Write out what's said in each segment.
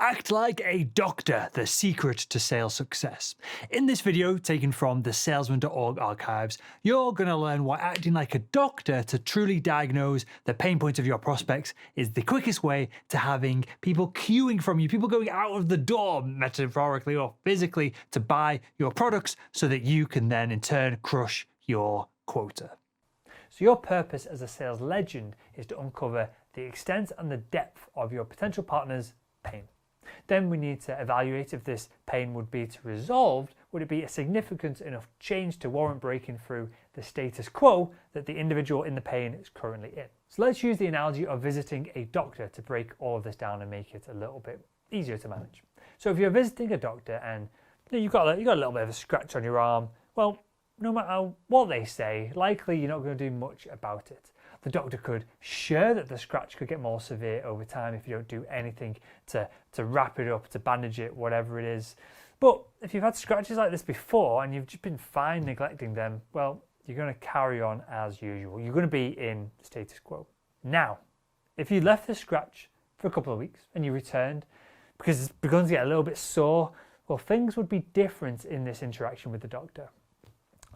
Act like a doctor, the secret to sales success. In this video, taken from the salesman.org archives, you're going to learn why acting like a doctor to truly diagnose the pain points of your prospects is the quickest way to having people queuing from you, people going out of the door, metaphorically or physically, to buy your products so that you can then in turn crush your quota. So your purpose as a sales legend is to uncover the extent and the depth of your potential partner's pain. Then we need to evaluate if this pain would be resolved. Would it be a significant enough change to warrant breaking through the status quo that the individual in the pain is currently in? So let's use the analogy of visiting a doctor to break all of this down and make it a little bit easier to manage. So if you're visiting a doctor and you've got a little bit of a scratch on your arm, well, no matter what they say, likely you're not going to do much about it. The doctor could share that the scratch could get more severe over time if you don't do anything to wrap it up, to bandage it, whatever it is. But if you've had scratches like this before and you've just been fine neglecting them, well, you're going to carry on as usual. You're going to be in status quo. Now, if you left the scratch for a couple of weeks and you returned because it's begun to get a little bit sore, well, things would be different in this interaction with the doctor.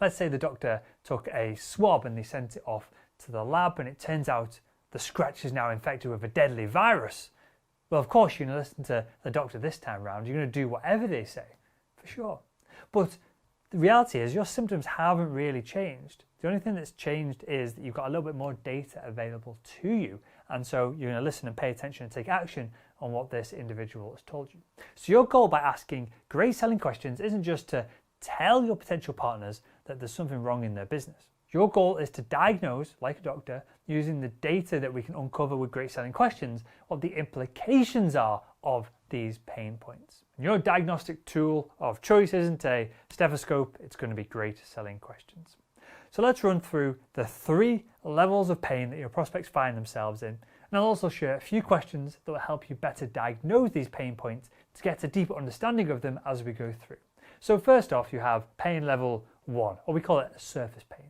Let's say the doctor took a swab and they sent it off to the lab and it turns out the scratch is now infected with a deadly virus. Well, of course, you're going to listen to the doctor this time round. You're going to do whatever they say, for sure. But the reality is your symptoms haven't really changed. The only thing that's changed is that you've got a little bit more data available to you. And so you're going to listen and pay attention and take action on what this individual has told you. So your goal by asking great selling questions isn't just to tell your potential partners that there's something wrong in their business. Your goal is to diagnose, like a doctor, using the data that we can uncover with great selling questions, what the implications are of these pain points. And your diagnostic tool of choice isn't a stethoscope, it's going to be great selling questions. So let's run through the 3 levels of pain that your prospects find themselves in. And I'll also share a few questions that will help you better diagnose these pain points to get a deeper understanding of them as we go through. So first off, you have pain level 1, or we call it surface pain.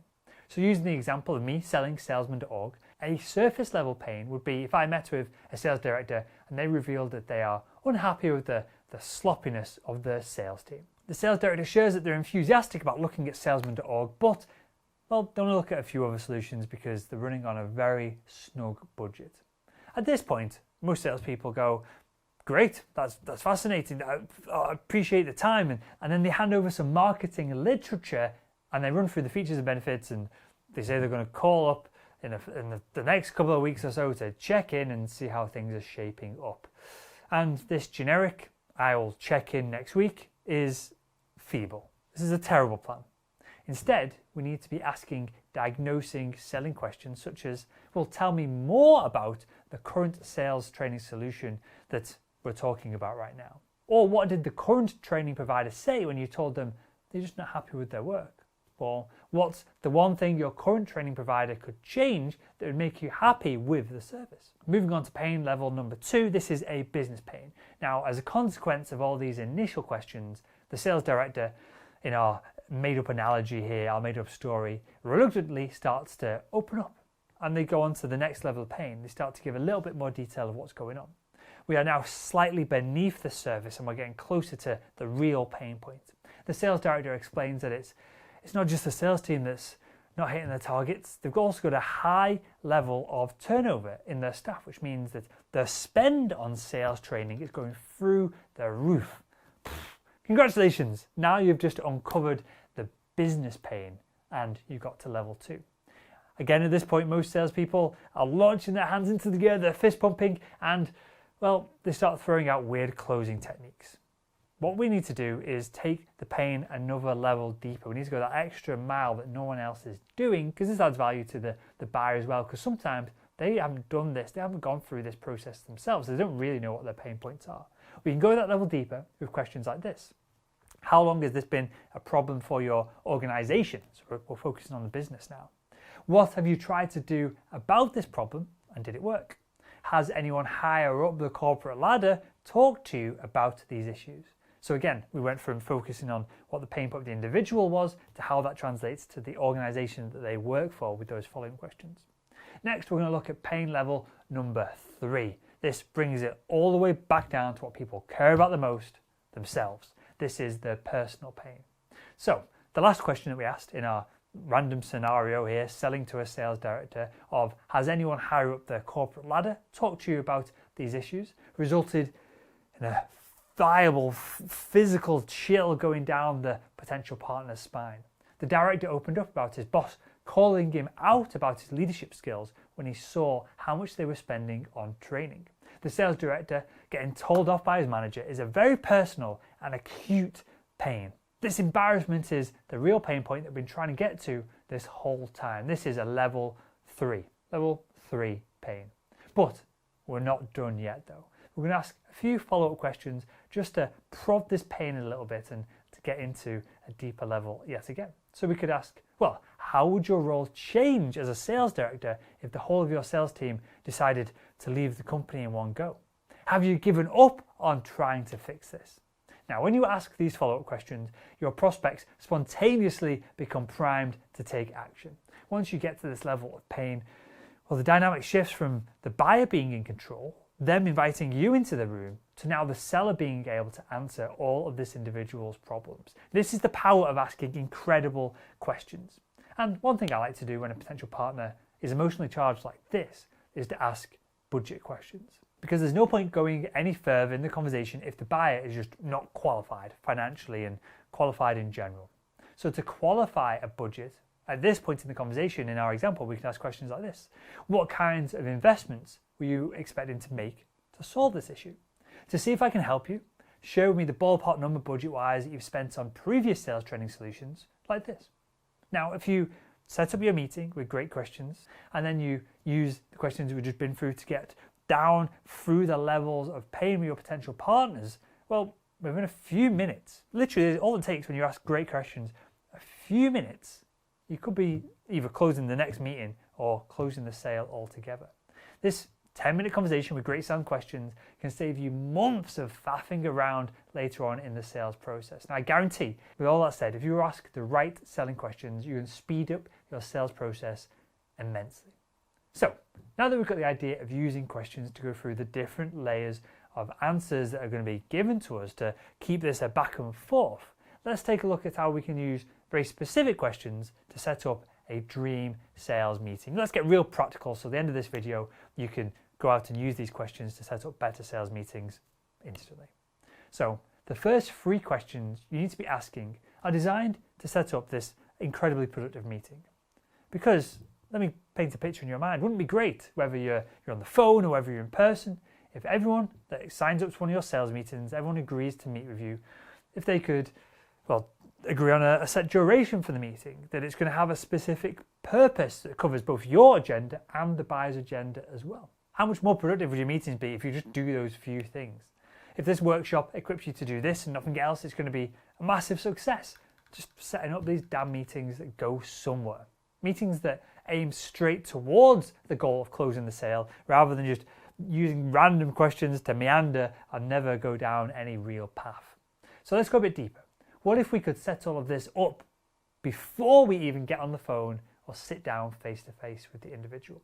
So using the example of me selling salesman.org, a surface level pain would be if I met with a sales director and they revealed that they are unhappy with the sloppiness of the sales team. The sales director shares that they're enthusiastic about looking at salesman.org, but well, they want to look at a few other solutions because they're running on a very snug budget. At this point, most salespeople go, great, that's fascinating, I appreciate the time, and then they hand over some marketing literature and they run through the features and benefits and they say they're going to call up in the next couple of weeks or so to check in and see how things are shaping up. And this generic, I will check in next week, is feeble. This is a terrible plan. Instead, we need to be asking diagnosing selling questions such as, well, tell me more about the current sales training solution that we're talking about right now. Or what did the current training provider say when you told them they're just not happy with their work? Or what's the one thing your current training provider could change that would make you happy with the service? Moving on to pain level number 2, this is a business pain. Now, as a consequence of all these initial questions, the sales director, in our made-up analogy here, our made-up story, reluctantly starts to open up and they go on to the next level of pain. They start to give a little bit more detail of what's going on. We are now slightly beneath the surface and we're getting closer to the real pain point. The sales director explains that it's not just the sales team that's not hitting their targets. They've also got a high level of turnover in their staff, which means that their spend on sales training is going through the roof. Congratulations, now you've just uncovered the business pain and you got to level 2. Again, at this point, most salespeople are launching their hands into the air, they're fist pumping, and well, they start throwing out weird closing techniques. What we need to do is take the pain another level deeper. We need to go that extra mile that no one else is doing because this adds value to the buyer as well, because sometimes they haven't done this, they haven't gone through this process themselves, they don't really know what their pain points are. We can go that level deeper with questions like this. How long has this been a problem for your organization? So we're focusing on the business now. What have you tried to do about this problem and did it work? Has anyone higher up the corporate ladder talked to you about these issues? So again, we went from focusing on what the pain point of the individual was to how that translates to the organization that they work for with those following questions. Next, we're going to look at pain level number 3. This brings it all the way back down to what people care about the most, themselves. This is their personal pain. So the last question that we asked in our random scenario here, selling to a sales director, of has anyone higher up the corporate ladder talked to you about these issues, resulted in a viable physical chill going down the potential partner's spine. The director opened up about his boss calling him out about his leadership skills when he saw how much they were spending on training. The sales director getting told off by his manager is a very personal and acute pain. This embarrassment is the real pain point that we've been trying to get to this whole time. This is a level 3 pain. But we're not done yet though. We're going to ask a few follow-up questions just to prod this pain a little bit and to get into a deeper level yet again. So we could ask, well, how would your role change as a sales director if the whole of your sales team decided to leave the company in one go? Have you given up on trying to fix this? Now, when you ask these follow-up questions, your prospects spontaneously become primed to take action. Once you get to this level of pain, well, the dynamic shifts from the buyer being in control, them inviting you into the room, to now the seller being able to answer all of this individual's problems. This is the power of asking incredible questions. And one thing I like to do when a potential partner is emotionally charged like this is to ask budget questions. Because there's no point going any further in the conversation if the buyer is just not qualified financially and qualified in general. So to qualify a budget, at this point in the conversation, in our example, we can ask questions like this. What kinds of investments were you expecting to make to solve this issue? To see if I can help you, show me the ballpark number budget-wise that you've spent on previous sales training solutions like this. Now, if you set up your meeting with great questions, and then you use the questions we've just been through to get down through the levels of pain with your potential partners, well, within a few minutes, literally all it takes when you ask great questions, a few minutes, you could be either closing the next meeting or closing the sale altogether. This 10-minute conversation with great sound questions can save you months of faffing around later on in the sales process. Now, I guarantee, with all that said, if you ask the right selling questions, you can speed up your sales process immensely. So, now that we've got the idea of using questions to go through the different layers of answers that are going to be given to us to keep this a back and forth, let's take a look at how we can use very specific questions to set up a dream sales meeting. Let's get real practical, so at the end of this video, you can go out and use these questions to set up better sales meetings instantly. So the first 3 questions you need to be asking are designed to set up this incredibly productive meeting. Because, let me paint a picture in your mind, wouldn't it be great, whether you're on the phone or whether you're in person, if everyone that signs up to one of your sales meetings, everyone agrees to meet with you, if they could, well, agree on a set duration for the meeting, that it's going to have a specific purpose that covers both your agenda and the buyer's agenda as well. How much more productive would your meetings be if you just do those few things? If this workshop equips you to do this and nothing else, it's going to be a massive success. Just setting up these damn meetings that go somewhere. Meetings that aim straight towards the goal of closing the sale, rather than just using random questions to meander and never go down any real path. So let's go a bit deeper. What if we could set all of this up before we even get on the phone or sit down face to face with the individual?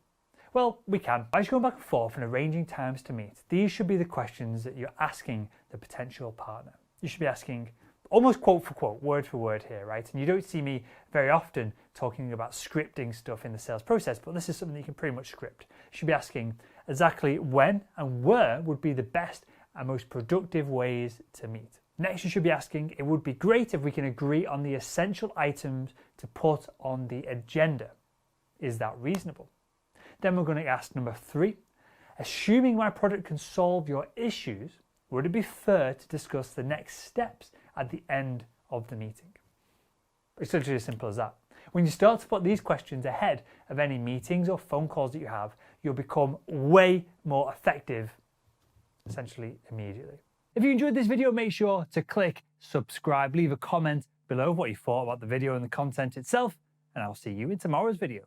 Well, we can. By just going back and forth and arranging times to meet, these should be the questions that you're asking the potential partner. You should be asking almost quote for quote, word for word here, right? And you don't see me very often talking about scripting stuff in the sales process, but this is something that you can pretty much script. You should be asking exactly when and where would be the best and most productive ways to meet. Next, you should be asking, it would be great if we can agree on the essential items to put on the agenda. Is that reasonable? Then we're going to ask number 3, assuming my product can solve your issues, would it be fair to discuss the next steps at the end of the meeting? It's literally as simple as that. When you start to put these questions ahead of any meetings or phone calls that you have, you'll become way more effective, essentially immediately. If you enjoyed this video, make sure to click subscribe, leave a comment below what you thought about the video and the content itself, and I'll see you in tomorrow's video.